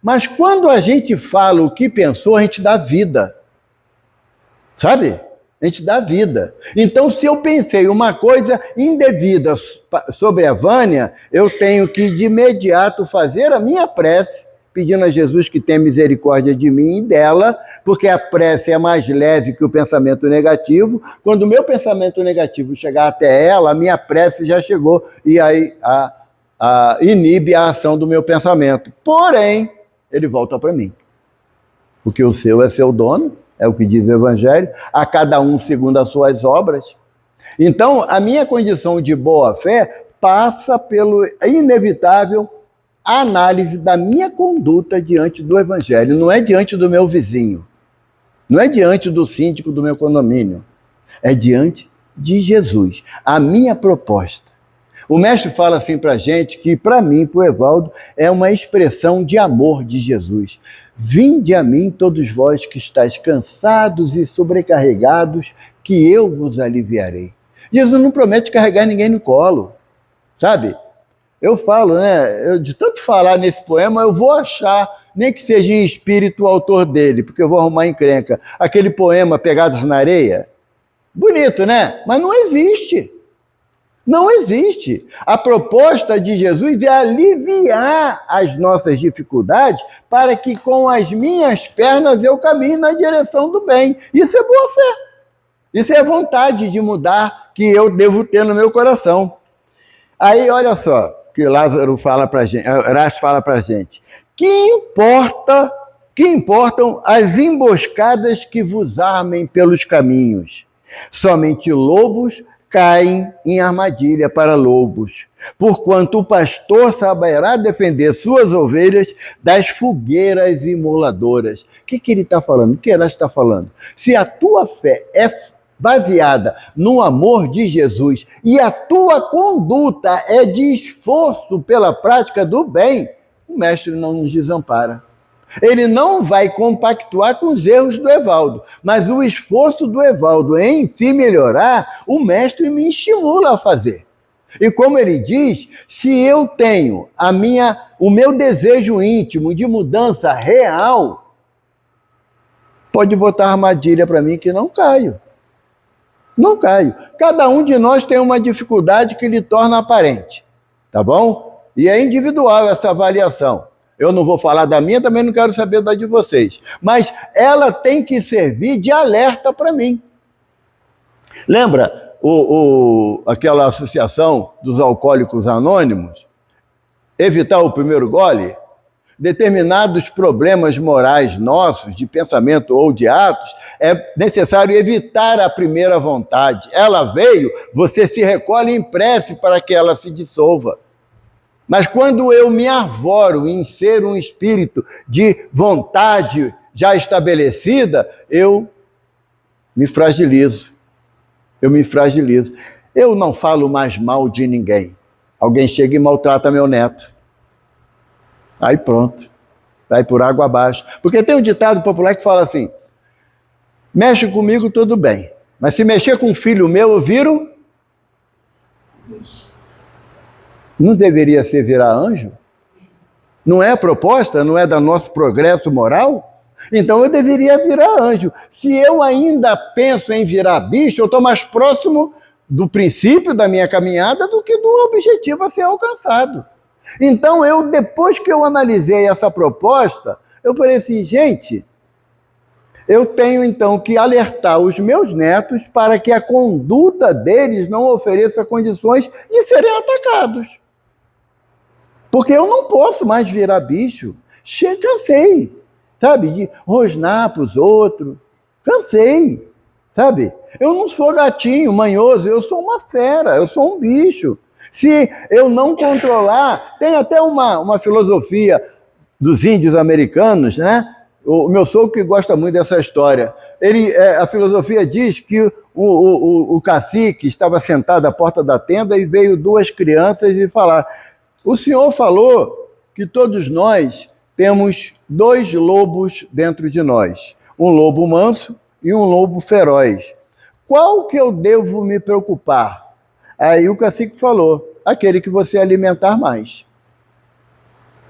Mas quando a gente fala o que pensou, a gente dá vida. Sabe? A gente dá vida. Então, se eu pensei uma coisa indevida sobre a Vânia, eu tenho que de imediato fazer a minha prece, pedindo a Jesus que tenha misericórdia de mim e dela, porque a prece é mais leve que o pensamento negativo. Quando o meu pensamento negativo chegar até ela, a minha prece já chegou e aí inibe a ação do meu pensamento. Porém, ele volta para mim. Porque o seu é seu dono, é o que diz o Evangelho, a cada um segundo as suas obras. Então, a minha condição de boa-fé passa pelo inevitável análise da minha conduta diante do Evangelho. Não é diante do meu vizinho, não é diante do síndico do meu condomínio, é diante de Jesus. A minha proposta. O mestre fala assim para a gente que, para mim, para o Evaldo, é uma expressão de amor de Jesus. Vinde a mim, todos vós que estáis cansados e sobrecarregados, que eu vos aliviarei. Jesus não promete carregar ninguém no colo, sabe? Eu falo, né? De tanto falar nesse poema, eu vou achar nem que seja em espírito o autor dele, porque eu vou arrumar encrenca. Aquele poema Pegados na Areia, bonito, né? Mas não existe. Não existe. A proposta de Jesus é aliviar as nossas dificuldades para que com as minhas pernas eu caminhe na direção do bem. Isso é boa fé. Isso é vontade de mudar que eu devo ter no meu coração. Aí, olha só, que Lázaro fala para a gente, Horácio fala para a gente. Que importam as emboscadas que vos armem pelos caminhos? Somente lobos caem em armadilha para lobos, porquanto o pastor saberá defender suas ovelhas das fogueiras imoladoras. O que ele está falando? O que Horácio está falando? Se a tua fé é baseada no amor de Jesus e a tua conduta é de esforço pela prática do bem, o mestre não nos desampara. Ele não vai compactuar com os erros do Evaldo, mas o esforço do Evaldo em se melhorar, o mestre me estimula a fazer. E como ele diz, se eu tenho o meu desejo íntimo de mudança real, pode botar armadilha para mim que não caio. Não caio. Cada um de nós tem uma dificuldade que lhe torna aparente, tá bom? E é individual essa avaliação. Eu não vou falar da minha, também não quero saber da de vocês. Mas ela tem que servir de alerta para mim. Lembra aquela associação dos alcoólicos anônimos? Evitar o primeiro gole? Determinados problemas morais nossos, de pensamento ou de atos, é necessário evitar a primeira vontade. Ela veio, você se recolhe em prece para que ela se dissolva. Mas quando eu me arvoro em ser um espírito de vontade já estabelecida, eu me fragilizo. Eu não falo mais mal de ninguém. Alguém chega e maltrata meu neto. Aí pronto. Vai por água abaixo. Porque tem um ditado popular que fala assim: mexe comigo, tudo bem. Mas se mexer com um filho meu, eu viro... Não deveria ser virar anjo? Não é a proposta? Não é do nosso progresso moral? Então eu deveria virar anjo. Se eu ainda penso em virar bicho, eu estou mais próximo do princípio da minha caminhada do que do objetivo a ser alcançado. Então depois que eu analisei essa proposta, eu falei assim, gente, eu tenho então que alertar os meus netos para que a conduta deles não ofereça condições de serem atacados. Porque eu não posso mais virar bicho. Cansei, sabe? De rosnar para os outros. Cansei, sabe? Eu não sou gatinho manhoso, eu sou uma fera, eu sou um bicho. Se eu não controlar... Tem até uma filosofia dos índios americanos, né? O meu sogro que gosta muito dessa história. A filosofia diz que o cacique estava sentado à porta da tenda e veio duas crianças e falaram: o senhor falou que todos nós temos dois lobos dentro de nós, um lobo manso e um lobo feroz. Qual que eu devo me preocupar? Aí o cacique falou: aquele que você alimentar mais.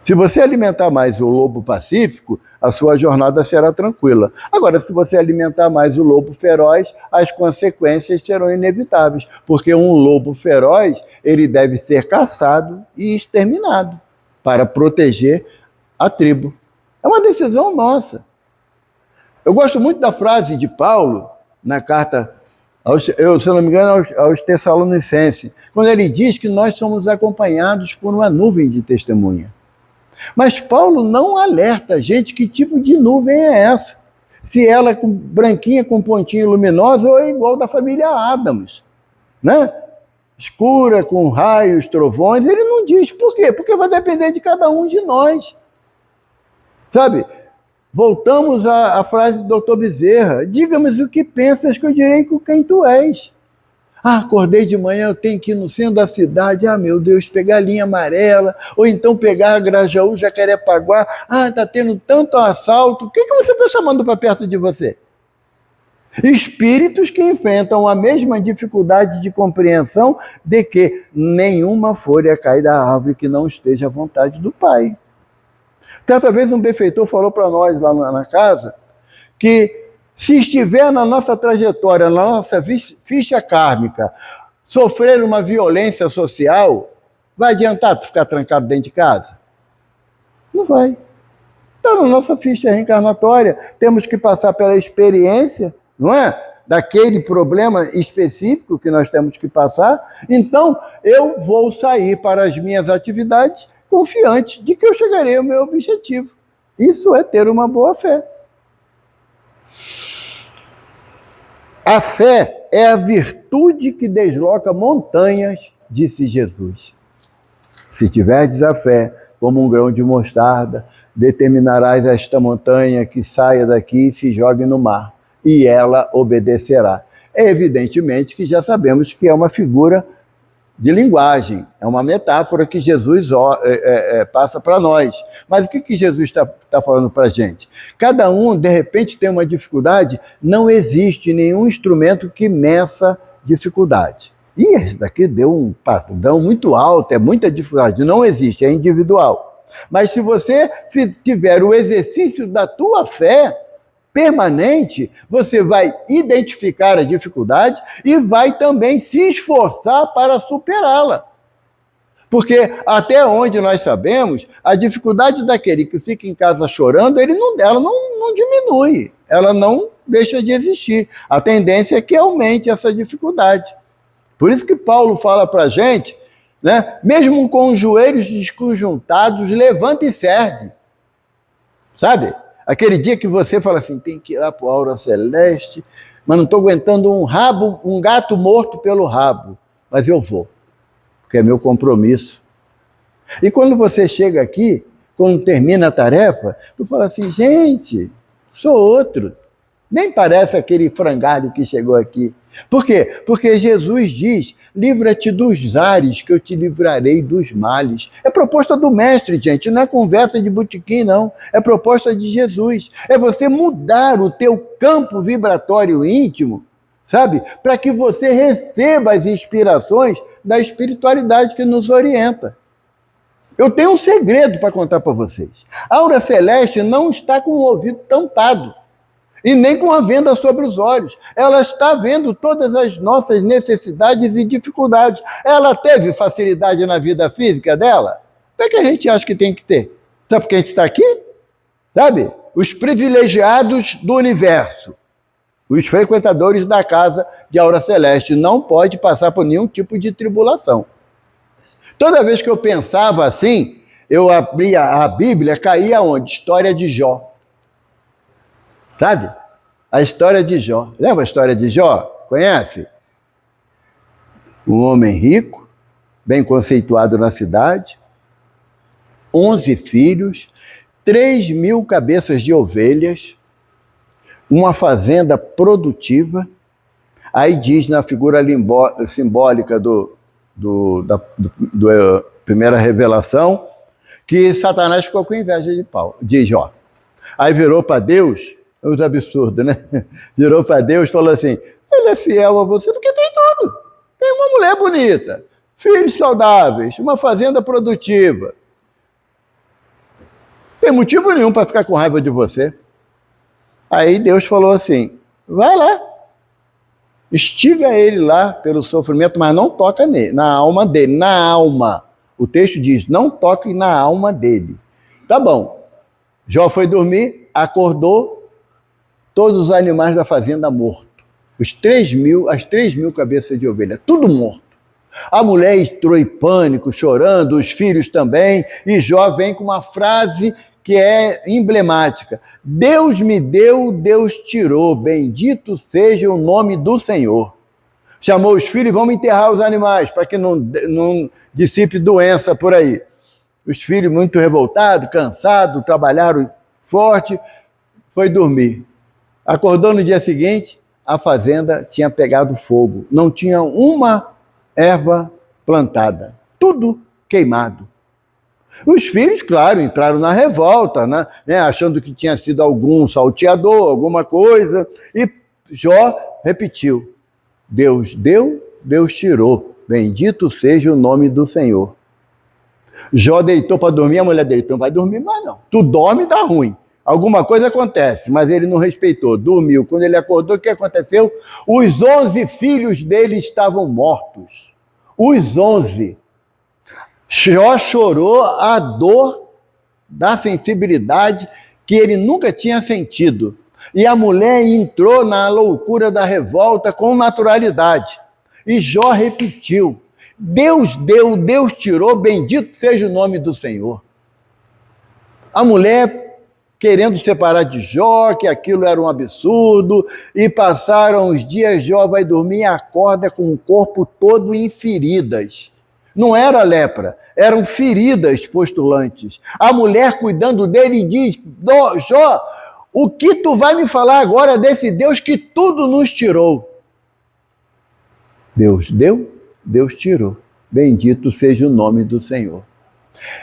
Se você alimentar mais o lobo pacífico, a sua jornada será tranquila. Agora, se você alimentar mais o lobo feroz, as consequências serão inevitáveis, porque um lobo feroz, ele deve ser caçado e exterminado para proteger a tribo. É uma decisão nossa. Eu gosto muito da frase de Paulo, na carta, se eu não me engano, aos Tessalonicenses, quando ele diz que nós somos acompanhados por uma nuvem de testemunha. Mas Paulo não alerta a gente que tipo de nuvem é essa. Se ela é branquinha com pontinho luminoso ou é igual da família Adams, né? Escura, com raios, trovões. Ele não diz por quê, porque vai depender de cada um de nós. Sabe? Voltamos à frase do Dr. Bezerra: diga-me o que pensas que eu direi com quem tu és. Acordei de manhã, eu tenho que ir no centro da cidade, meu Deus, pegar a linha amarela, ou então pegar a Grajaú, Jacarepaguá, está tendo tanto assalto, o que você está chamando para perto de você? Espíritos que enfrentam a mesma dificuldade de compreensão de que nenhuma folha cai da árvore que não esteja à vontade do Pai. Certa vez um benfeitor falou para nós lá na casa que se estiver na nossa trajetória, na nossa ficha kármica, sofrer uma violência social, vai adiantar tu ficar trancado dentro de casa? Não vai. Está na nossa ficha reencarnatória, temos que passar pela experiência, não é? Daquele problema específico que nós temos que passar, então eu vou sair para as minhas atividades confiante de que eu chegarei ao meu objetivo. Isso é ter uma boa fé. A fé é a virtude que desloca montanhas, disse Jesus. Se tiverdes a fé como um grão de mostarda, determinarás esta montanha que saia daqui e se jogue no mar, e ela obedecerá. É evidentemente que já sabemos que é uma figura de linguagem, é uma metáfora que Jesus passa para nós. Mas o que Jesus está falando para a gente? Cada um, de repente, tem uma dificuldade, não existe nenhum instrumento que meça dificuldade. E esse daqui deu um padrão muito alto, é muita dificuldade, não existe, é individual. Mas se você tiver o exercício da tua fé permanente, você vai identificar a dificuldade e vai também se esforçar para superá-la. Porque até onde nós sabemos, a dificuldade daquele que fica em casa chorando, ela não diminui, ela não deixa de existir. A tendência é que aumente essa dificuldade. Por isso que Paulo fala para a gente, né, mesmo com os joelhos desconjuntados, levanta e serve. Sabe? Aquele dia que você fala assim, tem que ir lá para o Aura Celeste, mas não estou aguentando um gato morto pelo rabo, mas eu vou, porque é meu compromisso. E quando você chega aqui, quando termina a tarefa, tu fala assim, gente, sou outro. Nem parece aquele frangalho que chegou aqui. Por quê? Porque Jesus diz, livra-te dos ares, que eu te livrarei dos males. É proposta do mestre, gente, não é conversa de botequim, não. É proposta de Jesus. É você mudar o teu campo vibratório íntimo, sabe? Para que você receba as inspirações da espiritualidade que nos orienta. Eu tenho um segredo para contar para vocês. A Aura Celeste não está com o ouvido tampado. E nem com a venda sobre os olhos. Ela está vendo todas as nossas necessidades e dificuldades. Ela teve facilidade na vida física dela? O que a gente acha que tem que ter? Sabe por que a gente está aqui? Sabe? Os privilegiados do universo, os frequentadores da casa de Aura Celeste, não pode passar por nenhum tipo de tribulação. Toda vez que eu pensava assim, eu abria a Bíblia, caía onde? História de Jó. Sabe? A história de Jó. Lembra a história de Jó? Conhece? Um homem rico, bem conceituado na cidade, 11 filhos, 3.000 cabeças de ovelhas, uma fazenda produtiva. Aí diz na figura simbólica da primeira revelação que Satanás ficou com inveja de Jó. Aí virou para Deus, é um absurdo, né? Virou para Deus e falou assim, ele é fiel a você porque tem tudo. Tem uma mulher bonita, filhos saudáveis, uma fazenda produtiva. Tem motivo nenhum para ficar com raiva de você. Aí Deus falou assim, vai lá, estiga ele lá pelo sofrimento, mas não toca nele, na alma dele, na alma. O texto diz, não toque na alma dele. Tá bom. Jó foi dormir, acordou, todos os animais da fazenda mortos. As 3.000 cabeças de ovelha, tudo morto. A mulher entrou em pânico, chorando, os filhos também, e Jó vem com uma frase que é emblemática. Deus me deu, Deus tirou, bendito seja o nome do Senhor. Chamou os filhos, vamos enterrar os animais, para que não dissipe doença por aí. Os filhos muito revoltados, cansados, trabalharam forte, foi dormir. Acordou no dia seguinte, a fazenda tinha pegado fogo. Não tinha uma erva plantada. Tudo queimado. Os filhos, claro, entraram na revolta, né, achando que tinha sido algum salteador, alguma coisa. E Jó repetiu, Deus deu, Deus tirou. Bendito seja o nome do Senhor. Jó deitou para dormir, a mulher dele, então vai dormir mais não. Tu dorme, dá ruim. Alguma coisa acontece, mas ele não respeitou, dormiu. Quando ele acordou, o que aconteceu? Os 11 filhos dele estavam mortos. Os 11. Jó chorou a dor da sensibilidade que ele nunca tinha sentido. E a mulher entrou na loucura da revolta com naturalidade. E Jó repetiu: Deus deu, Deus tirou, bendito seja o nome do Senhor. A mulher querendo separar de Jó, que aquilo era um absurdo, e passaram os dias, Jó vai dormir e acorda com o corpo todo em feridas. Não era lepra, eram feridas postulantes. A mulher cuidando dele diz: Jó, o que tu vai me falar agora desse Deus que tudo nos tirou? Deus deu, Deus tirou. Bendito seja o nome do Senhor.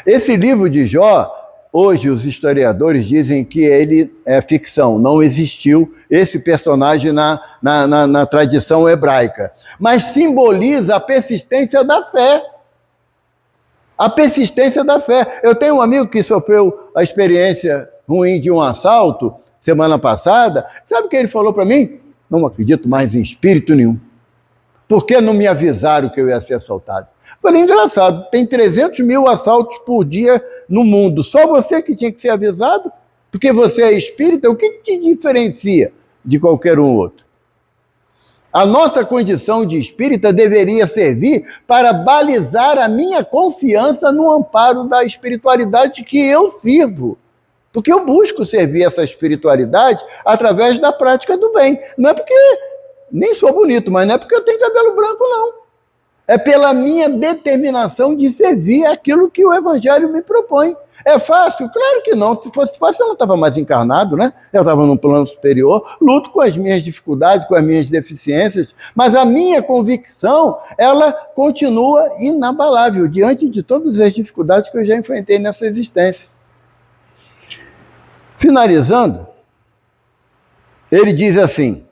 Esse livro de Jó, hoje os historiadores dizem que ele é ficção, não existiu esse personagem na tradição hebraica, mas simboliza a persistência da fé. A persistência da fé. Eu tenho um amigo que sofreu a experiência ruim de um assalto semana passada. Sabe o que ele falou para mim? Não acredito mais em espírito nenhum. Por que não me avisaram que eu ia ser assaltado? Falei, engraçado, tem 300 mil assaltos por dia no mundo. Só você que tinha que ser avisado? Porque você é espírita? O que te diferencia de qualquer um outro? A nossa condição de espírita deveria servir para balizar a minha confiança no amparo da espiritualidade que eu sirvo. Porque eu busco servir essa espiritualidade através da prática do bem. Não é porque nem sou bonito, mas não é porque eu tenho cabelo branco, não. É pela minha determinação de servir aquilo que o Evangelho me propõe. É fácil? Claro que não. Se fosse fácil, eu não estava mais encarnado, né? Eu estava num plano superior, luto com as minhas dificuldades, com as minhas deficiências, mas a minha convicção, ela continua inabalável diante de todas as dificuldades que eu já enfrentei nessa existência. Finalizando, ele diz assim: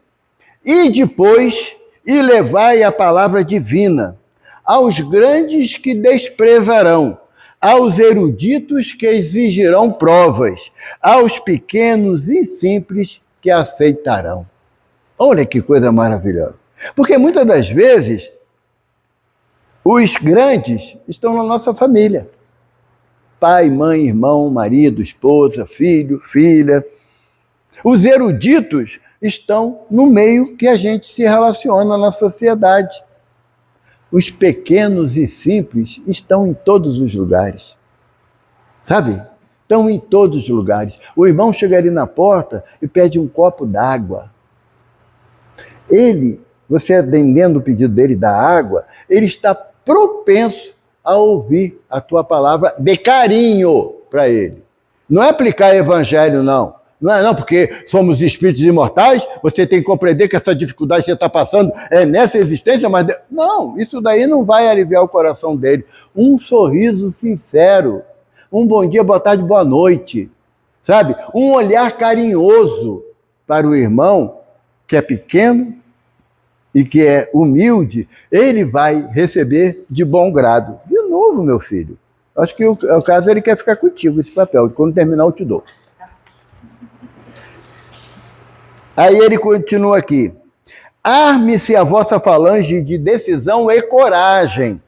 e depois, e levai a palavra divina aos grandes que desprezarão, aos eruditos que exigirão provas, aos pequenos e simples que aceitarão. Olha que coisa maravilhosa. Porque muitas das vezes, os grandes estão na nossa família. Pai, mãe, irmão, marido, esposa, filho, filha. Os eruditos estão no meio que a gente se relaciona na sociedade. Os pequenos e simples estão em todos os lugares. Sabe? Estão em todos os lugares. O irmão chega ali na porta e pede um copo d'água. Ele, você atendendo o pedido dele da água, ele está propenso a ouvir a tua palavra de carinho para ele. Não é aplicar evangelho, não. Não é não, porque somos espíritos imortais, você tem que compreender que essa dificuldade que você está passando é nessa existência, mas... Não, isso daí não vai aliviar o coração dele. Um sorriso sincero, um bom dia, boa tarde, boa noite, sabe? Um olhar carinhoso para o irmão que é pequeno e que é humilde, ele vai receber de bom grado. De novo, meu filho, acho que o caso ele quer ficar contigo, esse papel, quando terminar eu te dou. Aí ele continua aqui: arme-se a vossa falange de decisão e coragem.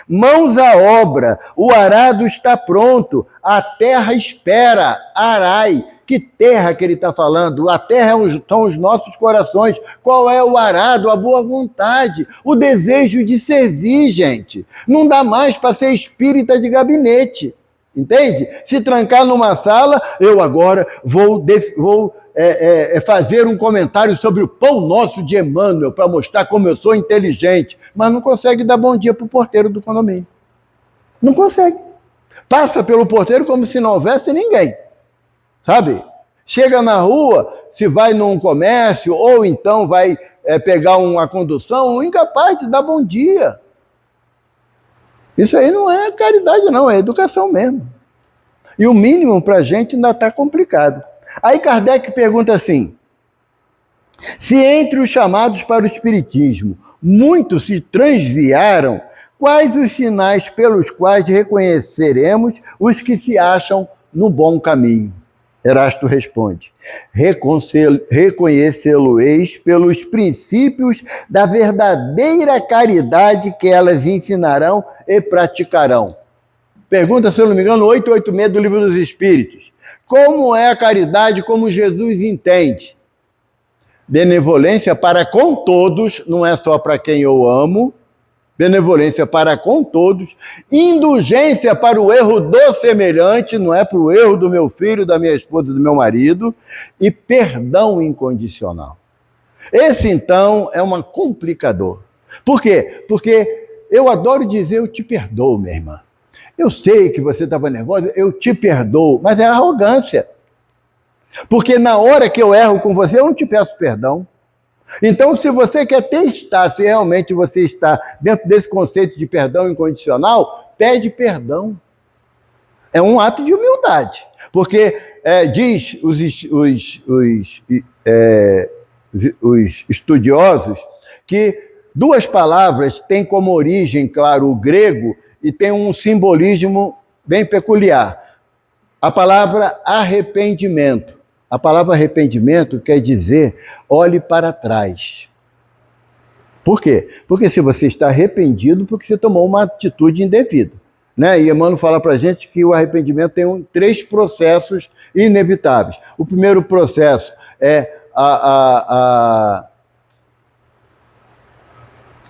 Mãos à obra, o arado está pronto, a terra espera, arai. Que terra que ele está falando? A terra são os nossos corações. Qual é o arado? A boa vontade, o desejo de servir, gente. Não dá mais para ser espírita de gabinete, entende? Se trancar numa sala, eu agora vou fazer um comentário sobre o pão nosso de Emmanuel para mostrar como eu sou inteligente, mas não consegue dar bom dia para o porteiro do condomínio. Não consegue. Passa pelo porteiro como se não houvesse ninguém, sabe? Chega na rua, se vai num comércio ou então vai pegar uma condução, incapaz de dar bom dia. Isso aí não é caridade não, é educação mesmo. E o mínimo para a gente ainda está complicado. Aí Kardec pergunta assim: se entre os chamados para o espiritismo muitos se transviaram, Quais os sinais pelos quais reconheceremos os que se acham no bom caminho? Erasto responde: reconhecê-lo-eis pelos princípios da verdadeira caridade que elas ensinarão e praticarão. Pergunta, se eu não me engano, 886 do Livro dos Espíritos. Como é a caridade como Jesus entende? Benevolência para com todos, não é só para quem eu amo. Benevolência para com todos, indulgência para o erro do semelhante, não é para o erro do meu filho, da minha esposa, do meu marido, e perdão incondicional. Esse, então, é um complicador. Por quê? Porque eu adoro dizer eu te perdoo, minha irmã. Eu sei que você estava nervosa, eu te perdoo, mas é arrogância. Porque na hora que eu erro com você, eu não te peço perdão. Então, se você quer testar se realmente você está dentro desse conceito de perdão incondicional, pede perdão. É um ato de humildade. Porque diz os estudiosos que duas palavras têm como origem, claro, o grego, e tem um simbolismo bem peculiar. A palavra arrependimento. A palavra arrependimento quer dizer olhe para trás. Por quê? Porque se você está arrependido, porque você tomou uma atitude indevida. Né? E Emmanuel fala para a gente que o arrependimento tem 3 processos inevitáveis. O primeiro processo é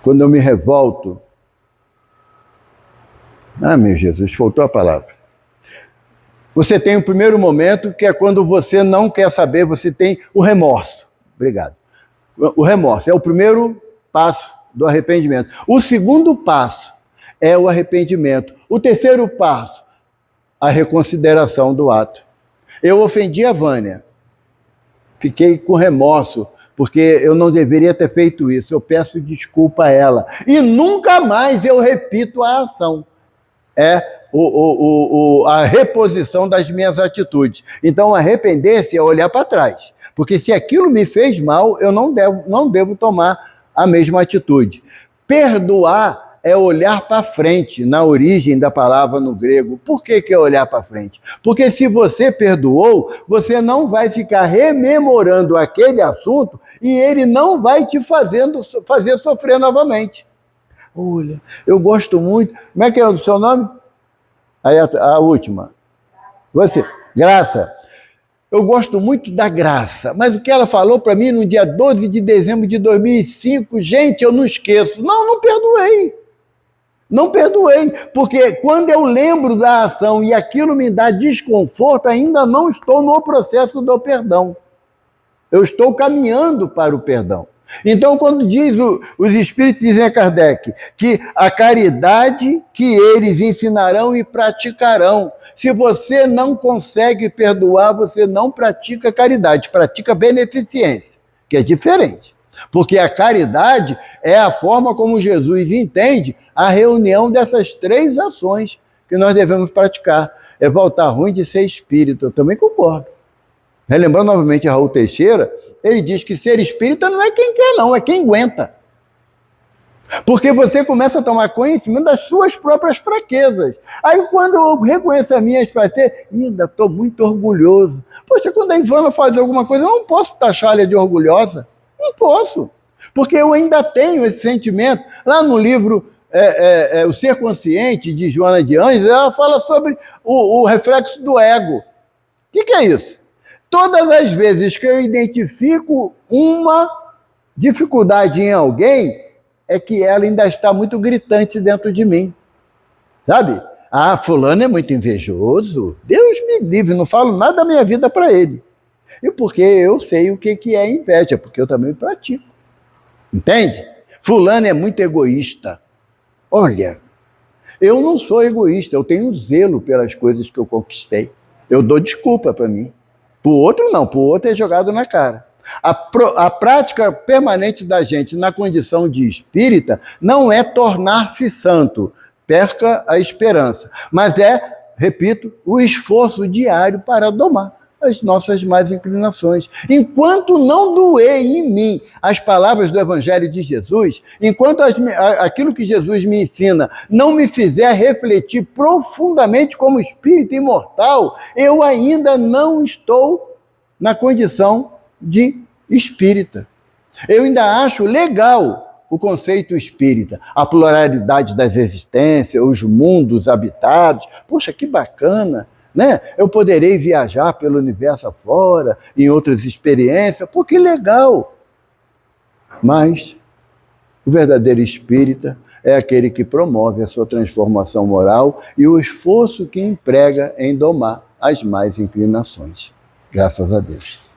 quando eu me revolto. Meu Jesus, faltou a palavra. Você tem o primeiro momento, que é quando você não quer saber, você tem o remorso. Obrigado. O remorso é o primeiro passo do arrependimento. O segundo passo é o arrependimento. O terceiro passo, a reconsideração do ato. Eu ofendi a Vânia. Fiquei com remorso, porque eu não deveria ter feito isso. Eu peço desculpa a ela. E nunca mais eu repito a ação. A reposição das minhas atitudes. Então, arrepender-se é olhar para trás. Porque se aquilo me fez mal, eu não devo tomar a mesma atitude. Perdoar é olhar para frente, na origem da palavra no grego. Por que é olhar para frente? Porque se você perdoou, você não vai ficar rememorando aquele assunto e ele não vai te fazer sofrer novamente. Olha, eu gosto muito. Como é que é o seu nome? Aí a última. Você, Graça. Eu gosto muito da Graça, mas o que ela falou para mim no dia 12 de dezembro de 2005, gente, eu não esqueço. Não perdoei. Não perdoei, porque quando eu lembro da ação e aquilo me dá desconforto, ainda não estou no processo do perdão. Eu estou caminhando para o perdão. Então, quando os Espíritos dizem a Kardec que a caridade que eles ensinarão e praticarão, se você não consegue perdoar, você não pratica caridade, pratica beneficência, que é diferente. Porque a caridade é a forma como Jesus entende a reunião dessas 3 ações que nós devemos praticar. É voltar ruim de ser espírito, eu também concordo. Relembrando novamente Raul Teixeira, ele diz que ser espírita não é quem quer, não, é quem aguenta. Porque você começa a tomar conhecimento das suas próprias fraquezas. Aí, quando eu reconheço as minhas fraquezas, ainda estou muito orgulhoso. Poxa, quando a Ivana faz alguma coisa, eu não posso taxar-lhe de orgulhosa. Não posso. Porque eu ainda tenho esse sentimento. Lá no livro O Ser Consciente, de Joana de Anjos, ela fala sobre o reflexo do ego. O que é isso? Todas as vezes que eu identifico uma dificuldade em alguém, é que ela ainda está muito gritante dentro de mim. Sabe? Fulano é muito invejoso. Deus me livre, não falo nada da minha vida para ele. E porque eu sei o que é inveja, porque eu também pratico. Entende? Fulano é muito egoísta. Olha, eu não sou egoísta, eu tenho zelo pelas coisas que eu conquistei. Eu dou desculpa para mim. Para o outro, não. Para o outro é jogado na cara. A prática permanente da gente na condição de espírita não é tornar-se santo, perca a esperança, mas repito, o esforço diário para domar. as nossas más inclinações. Enquanto não doer em mim as palavras do Evangelho de Jesus, enquanto aquilo que Jesus me ensina não me fizer refletir profundamente como espírito imortal, eu ainda não estou na condição de espírita. Eu ainda acho legal o conceito espírita, a pluralidade das existências, os mundos habitados. Poxa, que bacana! Né? Eu poderei viajar pelo universo afora, em outras experiências, pô, que legal! Mas o verdadeiro espírita é aquele que promove a sua transformação moral e o esforço que emprega em domar as más inclinações. Graças a Deus.